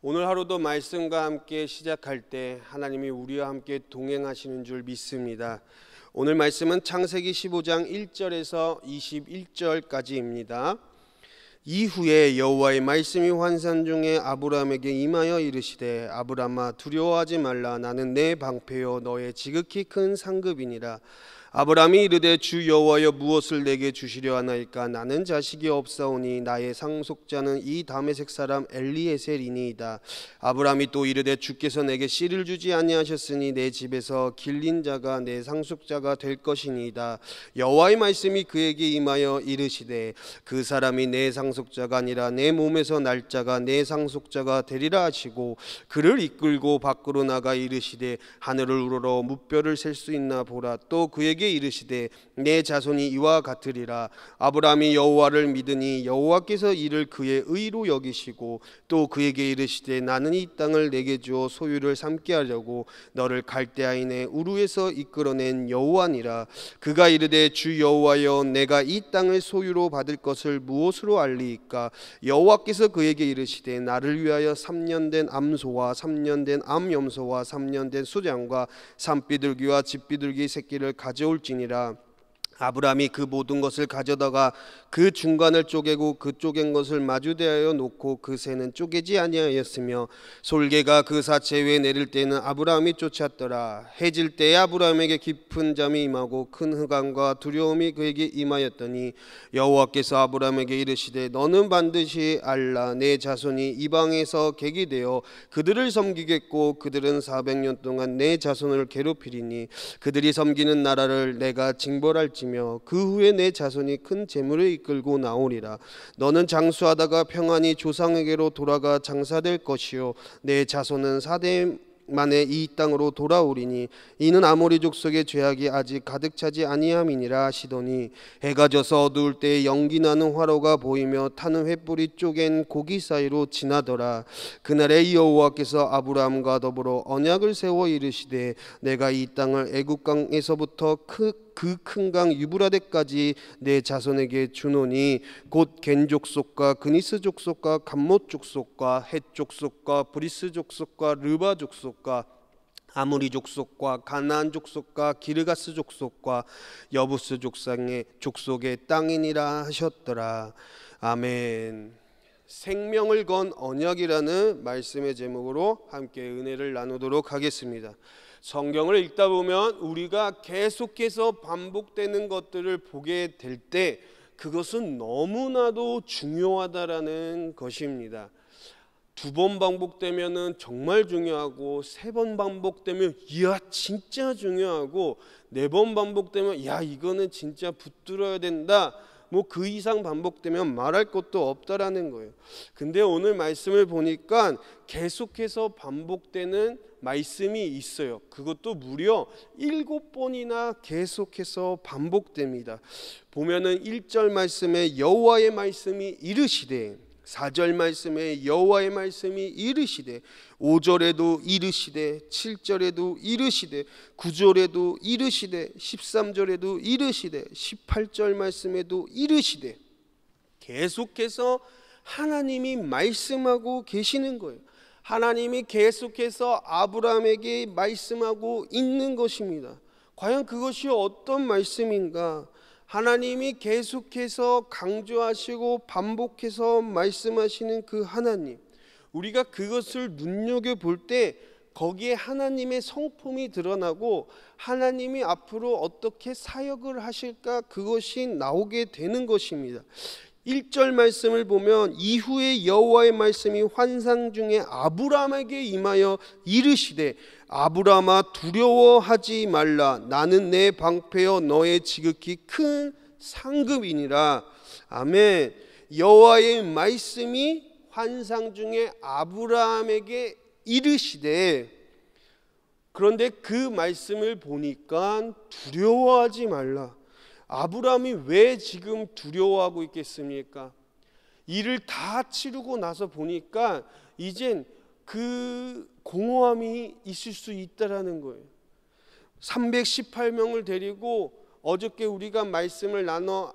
오늘 하루도 말씀과 함께 시작할 때 하나님이 우리와 함께 동행하시는 줄 믿습니다. 오늘 말씀은 창세기 15장 1절에서 21절까지입니다. 이후에 여호와의 말씀이 환상 중에 아브라함에게 임하여 이르시되 아브라함아 두려워하지 말라. 나는 내 방패요 너의 지극히 큰 상급이니라. 아브라함이 이르되 주 여호와여 무엇을 내게 주시려 하나이까? 나는 자식이 없사오니 나의 상속자는 이 다메섹 사람 엘리에셀이니이다. 아브라함이 또 이르되 주께서 내게 씨를 주지 아니하셨으니 내 집에서 길린 자가 내 상속자가 될 것이니이다. 여호와의 말씀이 그에게 임하여 이르시되 그 사람이 내 상속자가 아니라 내 몸에서 날 자가 내 상속자가 되리라 하시고 그를 이끌고 밖으로 나가 이르시되 하늘을 우러러 무뼈를 셀 수 있나 보라. 또 그에게 이르시되 내 자손이 이와 같으리라. 아브라함이 여호와를 믿으니 여호와께서 이를 그의 의로 여기시고 또 그에게 이르시되 나는 이 땅을 내게 주어 소유를 삼게 하려고 너를 갈대아인의 우르에서 이끌어낸 여호와니라. 그가 이르되 주 여호와여 내가 이 땅을 소유로 받을 것을 무엇으로 알리이까? 여호와께서 그에게 이르시되 나를 위하여 3년 된 암소와 3년 된 암염소와 3년 된 수장과 산비둘기와 집비둘기 새끼를 가져올지니라. 아브라함이 그 모든 것을 가져다가 그 중간을 쪼개고 그 쪼갠 것을 마주대하여 놓고 그 새는 쪼개지 아니하였으며 솔개가 그 사체 위에 내릴 때는 아브라함이 쫓았더라. 해질 때에 아브라함에게 깊은 잠이 임하고 큰 흑암과 두려움이 그에게 임하였더니 여호와께서 아브라함에게 이르시되 너는 반드시 알라. 내 자손이 이방에서 객이 되어 그들을 섬기겠고 그들은 400년 동안 내 자손을 괴롭히리니 그들이 섬기는 나라를 내가 징벌할지며 그 후에 내 자손이 큰 재물을 이끌고 나오리라. 너는 장수하다가 평안히 조상에게로 돌아가 장사될 것이요 내 자손은 4대 만에 이 땅으로 돌아오리니 이는 아모리 족속의 죄악이 아직 가득 차지 아니함이니라 하시더니 해가 져서 어두울 때에 연기나는 화로가 보이며 타는 횃불이 쪼갠 고기 사이로 지나더라. 그날에 여호와께서 아브라함과 더불어 언약을 세워 이르시되 내가 이 땅을 애굽강에서부터 그 큰 강 유브라데까지 내 자손에게 주노니 곧 겐 족속과 그니스 족속과 감못 족속과 헷 족속과 브리스 족속과 르바 족속과 아무리 족속과 가나안 족속과 기르가스 족속과 여부스 족속의 땅이니라 하셨더라. 아멘. 생명을 건 언약이라는 말씀의 제목으로 함께 은혜를 나누도록 하겠습니다. 성경을 읽다 보면 우리가 계속해서 반복되는 것들을 보게 될 때 그것은 너무나도 중요하다라는 것입니다. 2번 반복되면은 정말 중요하고 3번 반복되면 이야 진짜 중요하고 4번 반복되면 야 이거는 진짜 붙들어야 된다. 뭐 그 이상 반복되면 말할 것도 없다라는 거예요. 근데 오늘 말씀을 보니까 계속해서 반복되는 말씀이 있어요. 그것도 무려 7번이나 계속해서 반복됩니다. 보면은 1절 말씀에 여호와의 말씀이 이르시되 4절 말씀에 여호와의 말씀이 이르시되 5절에도 이르시되 7절에도 이르시되 9절에도 이르시되 13절에도 이르시되 18절 말씀에도 이르시되 계속해서 하나님이 말씀하고 계시는 거예요. 하나님이 계속해서 아브라함에게 말씀하고 있는 것입니다. 과연 그것이 어떤 말씀인가? 하나님이 계속해서 강조하시고 반복해서 말씀하시는 그 하나님, 우리가 그것을 눈여겨볼 때 거기에 하나님의 성품이 드러나고 하나님이 앞으로 어떻게 사역을 하실까 그것이 나오게 되는 것입니다. 1절 말씀을 보면 이후에 여호와의 말씀이 환상 중에 아브라함에게 임하여 이르시되 아브라함아 두려워하지 말라. 나는 내 방패여 너의 지극히 큰 상급이니라. 아멘. 여호와의 말씀이 환상 중에 아브라함에게 이르시되 그런데 그 말씀을 보니까 두려워하지 말라. 아브라함이 왜 지금 두려워하고 있겠습니까? 일을 다 치르고 나서 보니까 이젠 그 공허함이 있을 수 있다라는 거예요. 318명을 데리고 어저께 우리가 말씀을 나눠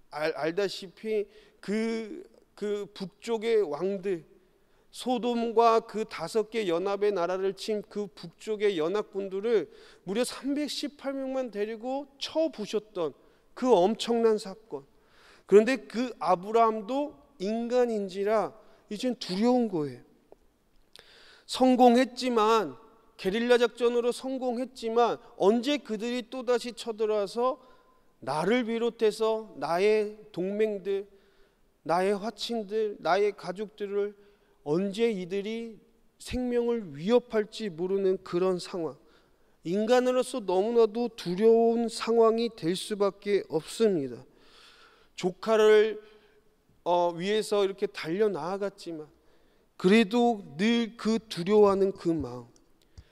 알다시피 그 북쪽의 왕들 소돔과 그 5개 연합의 나라를 친 그 북쪽의 연합군들을 무려 318명만 데리고 쳐 부셨던 그 엄청난 사건. 그런데 그 아브라함도 인간인지라 이젠 두려운 거예요. 성공했지만, 게릴라 작전으로 성공했지만 언제 그들이 또다시 쳐들어와서 나를 비롯해서 나의 동맹들, 나의 화친들, 나의 가족들을 언제 이들이 생명을 위협할지 모르는 그런 상황. 인간으로서 너무나도 두려운 상황이 될 수밖에 없습니다. 조카를 위해서 이렇게 달려나아갔지만 그래도 늘 그 두려워하는 그 마음.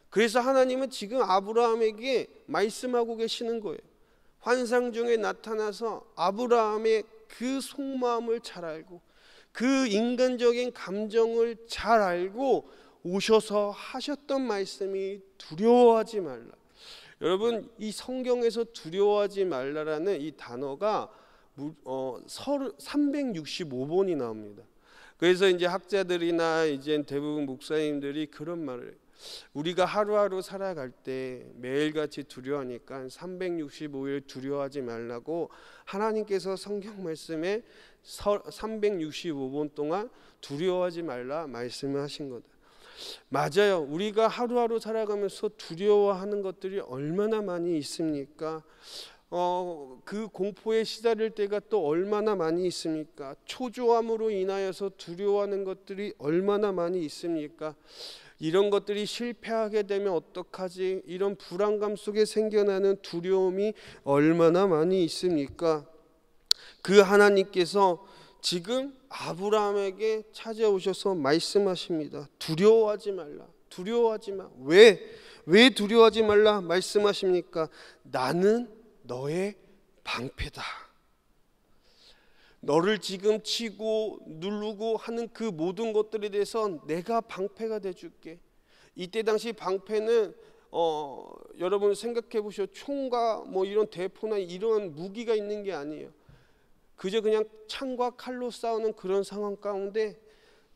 그래서 하나님은 지금 아브라함에게 말씀하고 계시는 거예요. 환상 중에 나타나서 아브라함의 그 속마음을 잘 알고 그 인간적인 감정을 잘 알고 오셔서 하셨던 말씀이 두려워하지 말라. 여러분, 이 성경에서 두려워하지 말라라는 이 단어가 365번이 나옵니다. 그래서 이제 학자들이나 이제 대부분 목사님들이 그런 말을 해요. 우리가 하루하루 살아갈 때 매일같이 두려워하니까 365일 두려워하지 말라고 하나님께서 성경 말씀에 365번 동안 두려워하지 말라 말씀을 하신 거다. 맞아요. 우리가 하루하루 살아가면서 두려워하는 것들이 얼마나 많이 있습니까? 그 공포에 시달릴 때가 또 얼마나 많이 있습니까? 초조함으로 인하여서 두려워하는 것들이 얼마나 많이 있습니까? 이런 것들이 실패하게 되면 어떡하지? 이런 불안감 속에 생겨나는 두려움이 얼마나 많이 있습니까? 그 하나님께서 지금 아브라함에게 찾아오셔서 말씀하십니다. 두려워하지 말라. 두려워하지 마. 왜 두려워하지 말라 말씀하십니까? 나는 너의 방패다. 너를 지금 치고 누르고 하는 그 모든 것들에 대해서 내가 방패가 돼줄게. 이때 당시 방패는 여러분 생각해 보시오. 총과 뭐 이런 대포나 이런 무기가 있는 게 아니에요. 그저 그냥 창과 칼로 싸우는 그런 상황 가운데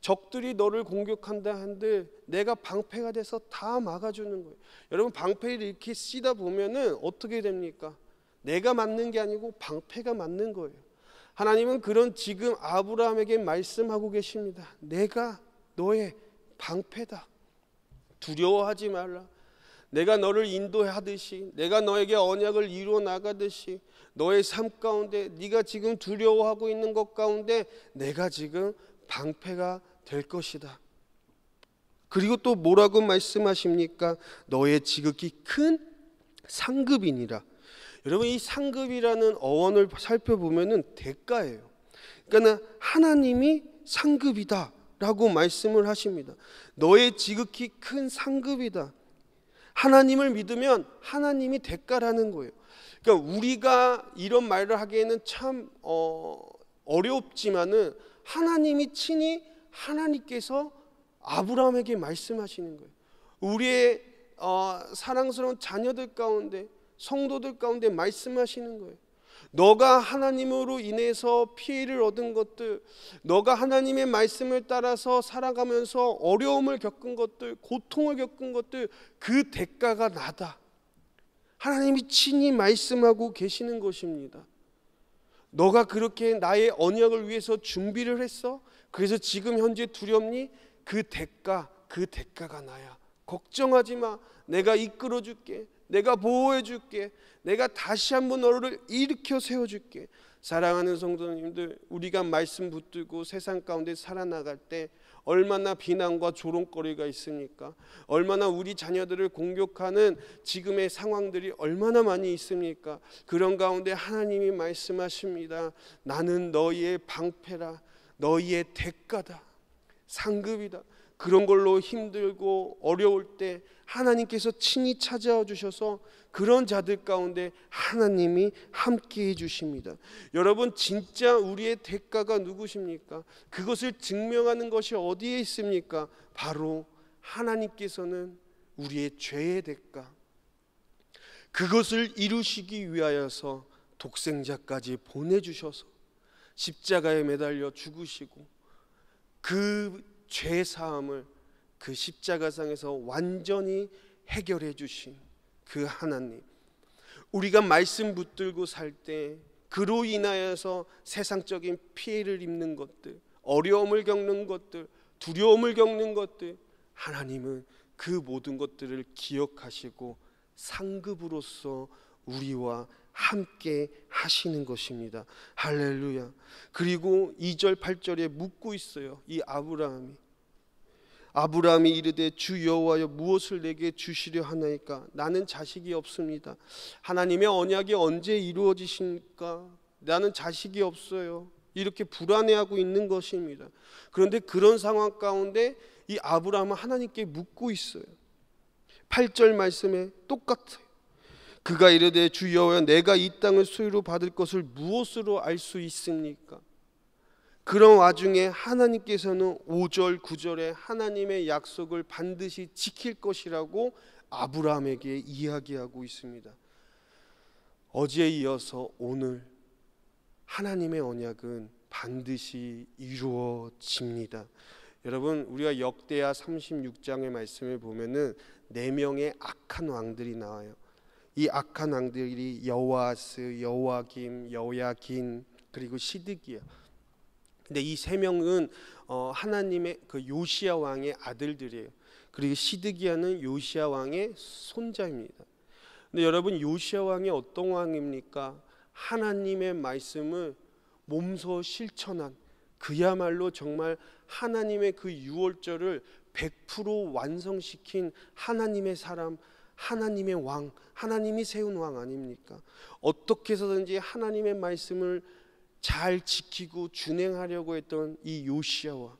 적들이 너를 공격한다 한들 내가 방패가 돼서 다 막아주는 거예요. 여러분, 방패를 이렇게 쓰다 보면은 어떻게 됩니까? 내가 맞는 게 아니고 방패가 맞는 거예요. 하나님은 그런 지금 아브라함에게 말씀하고 계십니다. 내가 너의 방패다. 두려워하지 말라. 내가 너를 인도하듯이, 내가 너에게 언약을 이루어 나가듯이 너의 삶 가운데 네가 지금 두려워하고 있는 것 가운데 내가 지금 방패가 될 것이다. 그리고 또 뭐라고 말씀하십니까? 너의 지극히 큰 상급이니라. 여러분, 이 상급이라는 어원을 살펴보면은 대가예요. 그러니까 하나님이 상급이다 라고 말씀을 하십니다. 너의 지극히 큰 상급이다. 하나님을 믿으면 하나님이 대가라는 거예요. 그러니까 우리가 이런 말을 하기에는 참 어렵지만은 하나님이 친히 하나님께서 아브라함에게 말씀하시는 거예요. 우리의 사랑스러운 자녀들 가운데, 성도들 가운데 말씀하시는 거예요. 너가 하나님으로 인해서 피해를 얻은 것들, 너가 하나님의 말씀을 따라서 살아가면서 어려움을 겪은 것들, 고통을 겪은 것들, 그 대가가 나다. 하나님이 친히 말씀하고 계시는 것입니다. 너가 그렇게 나의 언약을 위해서 준비를 했어? 그래서 지금 현재 두렵니? 그 대가가 나야. 걱정하지 마. 내가 이끌어 줄게. 내가 보호해 줄게. 내가 다시 한번 너를 일으켜 세워줄게. 사랑하는 성도님들, 우리가 말씀 붙들고 세상 가운데 살아나갈 때 얼마나 비난과 조롱거리가 있습니까? 얼마나 우리 자녀들을 공격하는 지금의 상황들이 얼마나 많이 있습니까? 그런 가운데 하나님이 말씀하십니다. 나는 너희의 방패라. 너희의 대가다. 상급이다. 그런 걸로 힘들고 어려울 때 하나님께서 친히 찾아와 주셔서 그런 자들 가운데 하나님이 함께해 주십니다. 여러분, 진짜 우리의 대가가 누구십니까? 그것을 증명하는 것이 어디에 있습니까? 바로 하나님께서는 우리의 죄의 대가, 그것을 이루시기 위하여서 독생자까지 보내주셔서 십자가에 매달려 죽으시고 그 죄 사함을 그 십자가상에서 완전히 해결해 주신 그 하나님, 우리가 말씀 붙들고 살 때 그로 인하여서 세상적인 피해를 입는 것들, 어려움을 겪는 것들, 두려움을 겪는 것들, 하나님은 그 모든 것들을 기억하시고 상급으로서 우리와 함께 하시는 것입니다. 할렐루야. 그리고 2절 8절에 묻고 있어요. 이 아브라함이 이르되 주 여호와여 무엇을 내게 주시려 하나이까? 나는 자식이 없습니다. 하나님의 언약이 언제 이루어지십니까? 나는 자식이 없어요. 이렇게 불안해하고 있는 것입니다. 그런데 그런 상황 가운데 이 아브라함은 하나님께 묻고 있어요. 8절 말씀에 똑같아요. 그가 이르되 주 여호와여 내가 이 땅을 소유로 받을 것을 무엇으로 알 수 있습니까? 그런 와중에 하나님께서는 5절 9절에 하나님의 약속을 반드시 지킬 것이라고 아브라함에게 이야기하고 있습니다. 어제에 이어서 오늘 하나님의 언약은 반드시 이루어집니다. 여러분, 우리가 역대하 36장의 말씀을 보면은 4명의 악한 왕들이 나와요. 이 악한 왕들이 여호아스, 여호아김, 여야긴 그리고 시드기야. 근데 이 3명은 하나님의 그 요시야 왕의 아들들이에요. 그리고 시드기야는 요시야 왕의 손자입니다. 근데 여러분, 요시야 왕이 어떤 왕입니까? 하나님의 말씀을 몸소 실천한, 그야말로 정말 하나님의 그 유월절을 100% 완성시킨 하나님의 사람, 하나님의 왕, 하나님이 세운 왕 아닙니까? 어떻게 해서든지 하나님의 말씀을 잘 지키고 준행하려고 했던 이 요시야 왕,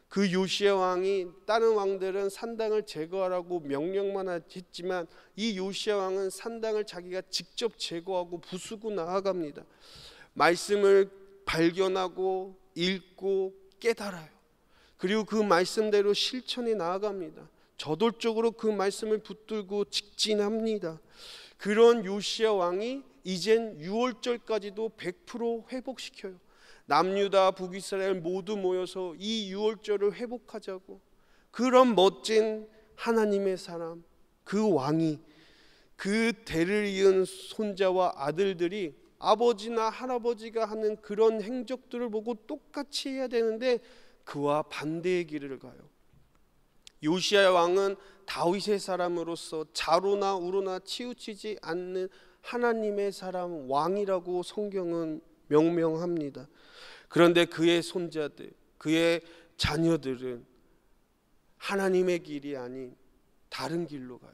그 요시야 왕이 다른 왕들은 산당을 제거하라고 명령만 했지만 이 요시야 왕은 산당을 자기가 직접 제거하고 부수고 나아갑니다. 말씀을 발견하고 읽고 깨달아요. 그리고 그 말씀대로 실천해 나아갑니다. 저돌적으로 그 말씀을 붙들고 직진합니다. 그런 요시야 왕이 이젠 6월절까지도 100% 회복시켜요. 남유다 북이스라엘 모두 모여서 이 6월절을 회복하자고. 그런 멋진 하나님의 사람, 그 왕이 그 대를 이은 손자와 아들들이 아버지나 할아버지가 하는 그런 행적들을 보고 똑같이 해야 되는데 그와 반대의 길을 가요. 요시야 왕은 다윗의 사람으로서 자로나 우로나 치우치지 않는 하나님의 사람, 왕이라고 성경은 명명합니다. 그런데 그의 손자들, 그의 자녀들은 하나님의 길이 아닌 다른 길로 가요.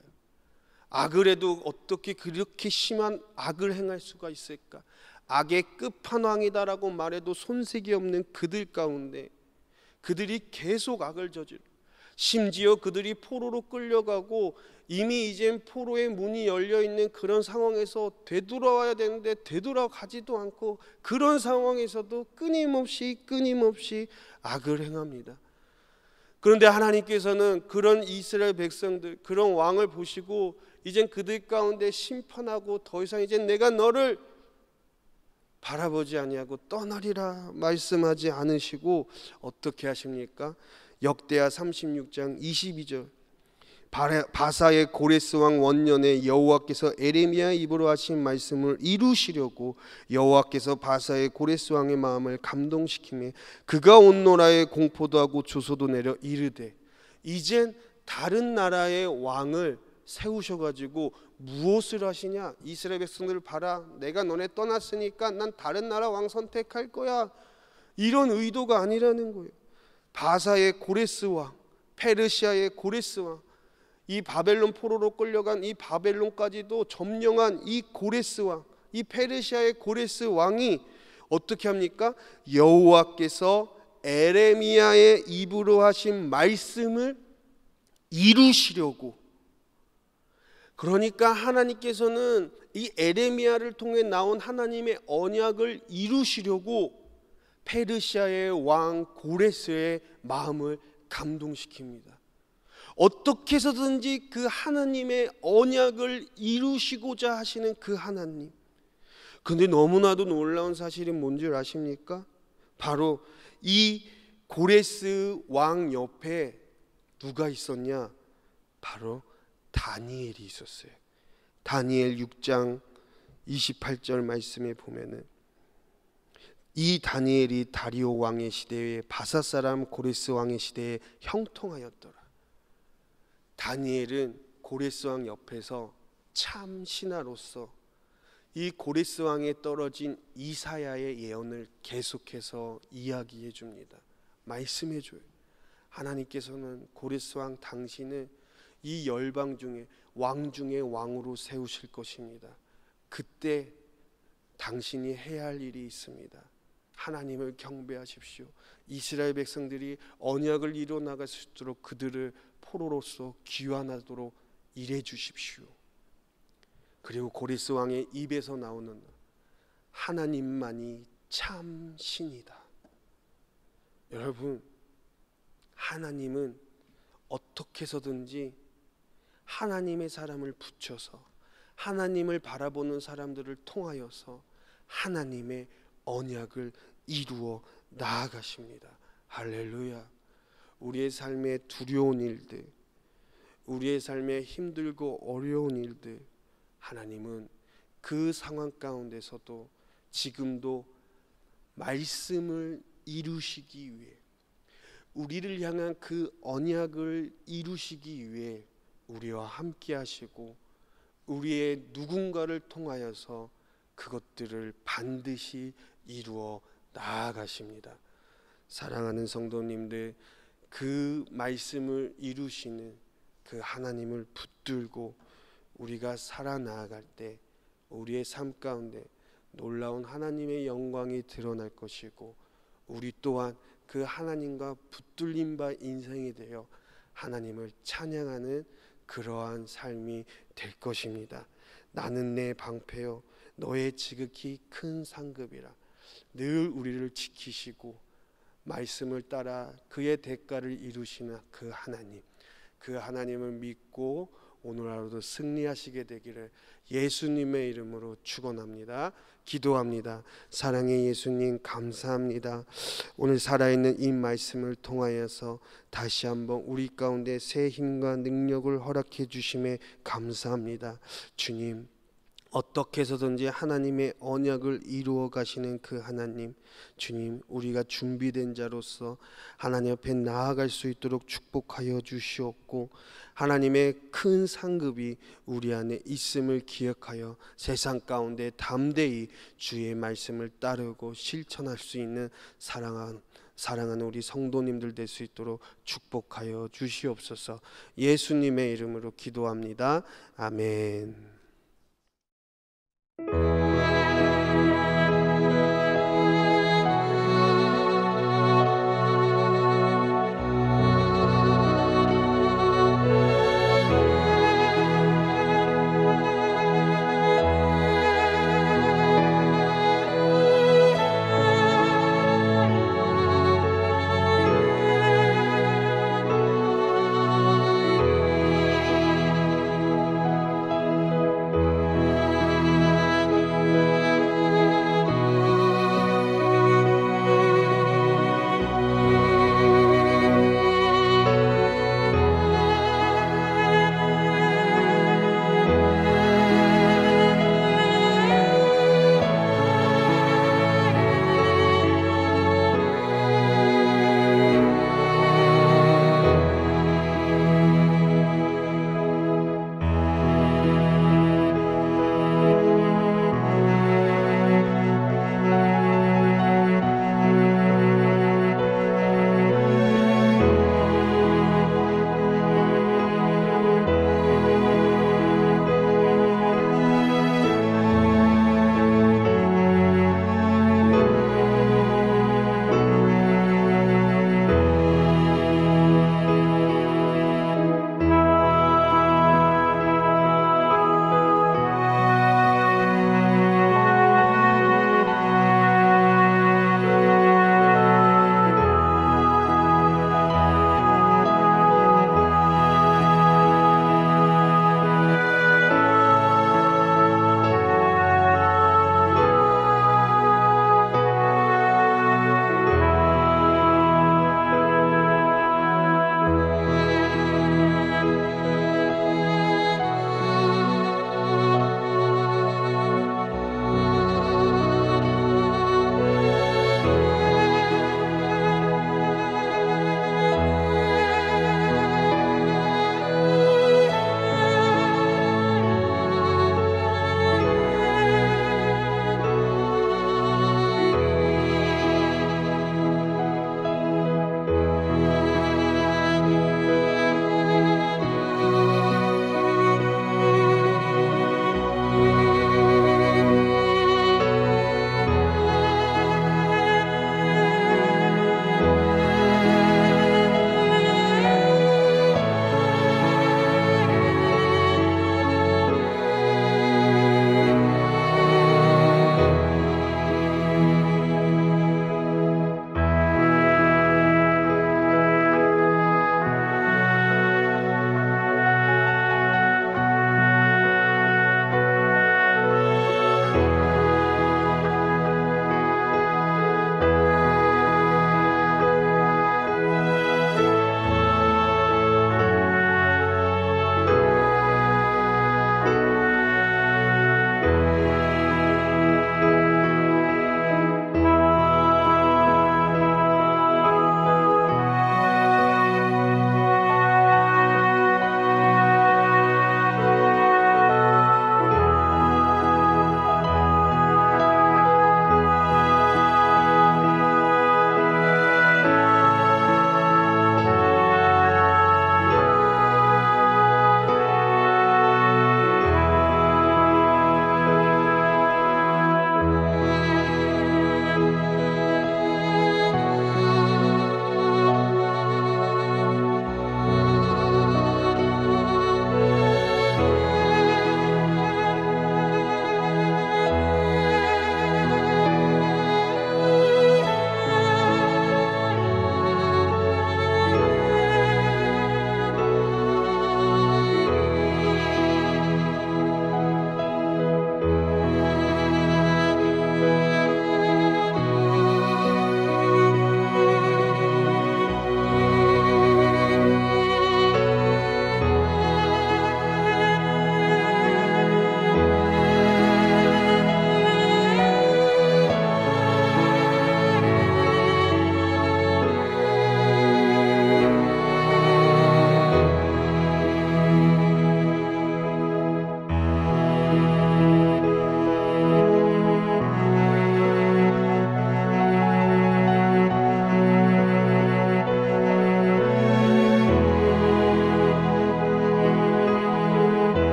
악을 해도 어떻게 그렇게 심한 악을 행할 수가 있을까? 악의 끝판왕이다라고 말해도 손색이 없는 그들 가운데 그들이 계속 악을 저지르, 심지어 그들이 포로로 끌려가고 이미 이젠 포로의 문이 열려있는 그런 상황에서 되돌아와야 되는데 되돌아가지도 않고 그런 상황에서도 끊임없이 악을 행합니다. 그런데 하나님께서는 그런 이스라엘 백성들, 그런 왕을 보시고 이젠 그들 가운데 심판하고 더 이상 이젠 내가 너를 바라보지 아니하고 떠나리라 말씀하지 않으시고 어떻게 하십니까? 역대하 36장 22절 바사의 고레스 왕 원년에 여호와께서 에레미야 입으로 하신 말씀을 이루시려고 여호와께서 바사의 고레스 왕의 마음을 감동시키며 그가 온 나라에 공포도 하고 조소도 내려 이르되, 이젠 다른 나라의 왕을 세우셔가지고 무엇을 하시냐? 이스라엘 백성들을 봐라, 내가 너네 떠났으니까 난 다른 나라 왕 선택할 거야, 이런 의도가 아니라는 거예요. 바사의 고레스 왕, 페르시아의 고레스 왕, 이 바벨론 포로로 끌려간 이 바벨론까지도 점령한 이 고레스 왕, 이 페르시아의 고레스 왕이 어떻게 합니까? 여호와께서 에레미야의 입으로 하신 말씀을 이루시려고. 그러니까 하나님께서는 이 에레미야를 통해 나온 하나님의 언약을 이루시려고 페르시아의 왕 고레스의 마음을 감동시킵니다. 어떻게 해서든지 그 하나님의 언약을 이루시고자 하시는 그 하나님. 근데 너무나도 놀라운 사실이 뭔지 아십니까? 바로 이 고레스 왕 옆에 누가 있었냐? 바로 다니엘이 있었어요. 다니엘 6장 28절 말씀에 보면은 이 다니엘이 다리오 왕의 시대에 바사 사람 고레스 왕의 시대에 형통하였더라. 다니엘은 고레스 왕 옆에서 참 신하로서 이 고레스 왕에 떨어진 이사야의 예언을 계속해서 이야기해 줍니다. 말씀해 줘요. 하나님께서는 고레스 왕 당신을 이 열방 중에 왕 중에 왕으로 세우실 것입니다. 그때 당신이 해야 할 일이 있습니다. 하나님을 경배하십시오. 이스라엘 백성들이 언약을 이루어 나갈 수 있도록 그들을 포로로서 귀환하도록 일해 주십시오. 그리고 고레스 왕의 입에서 나오는 하나님만이 참 신이다. 여러분, 하나님은 어떻게 해서든지 하나님의 사람을 붙여서 하나님을 바라보는 사람들을 통하여서 하나님의 언약을 이루어 나아가십니다. 할렐루야. 우리의 삶에 두려운 일들, 우리의 삶에 힘들고 어려운 일들, 하나님은 그 상황 가운데서도 지금도 말씀을 이루시기 위해, 우리를 향한 그 언약을 이루시기 위해 우리와 함께 하시고 우리의 누군가를 통하여서 그것들을 반드시 이루어 나아가십니다. 사랑하는 성도님들, 그 말씀을 이루시는 그 하나님을 붙들고 우리가 살아나아갈 때 우리의 삶 가운데 놀라운 하나님의 영광이 드러날 것이고, 우리 또한 그 하나님과 붙들린 바 인생이 되어 하나님을 찬양하는 그러한 삶이 될 것입니다. 나는 내 방패요 너의 지극히 큰 상급이라. 늘 우리를 지키시고 말씀을 따라 그의 대가를 이루시는 그 하나님, 그 하나님을 믿고 오늘 하루도 승리하시게 되기를 예수님의 이름으로 축원합니다. 기도합니다. 사랑의 예수님, 감사합니다. 오늘 살아있는 이 말씀을 통하여서 다시 한번 우리 가운데 새 힘과 능력을 허락해 주심에 감사합니다. 주님, 어떻게 해서든지 하나님의 언약을 이루어 가시는 그 하나님, 주님, 우리가 준비된 자로서 하나님 앞에 나아갈 수 있도록 축복하여 주시옵고, 하나님의 큰 상급이 우리 안에 있음을 기억하여 세상 가운데 담대히 주의 말씀을 따르고 실천할 수 있는 사랑하는 우리 성도님들 될 수 있도록 축복하여 주시옵소서. 예수님의 이름으로 기도합니다. 아멘.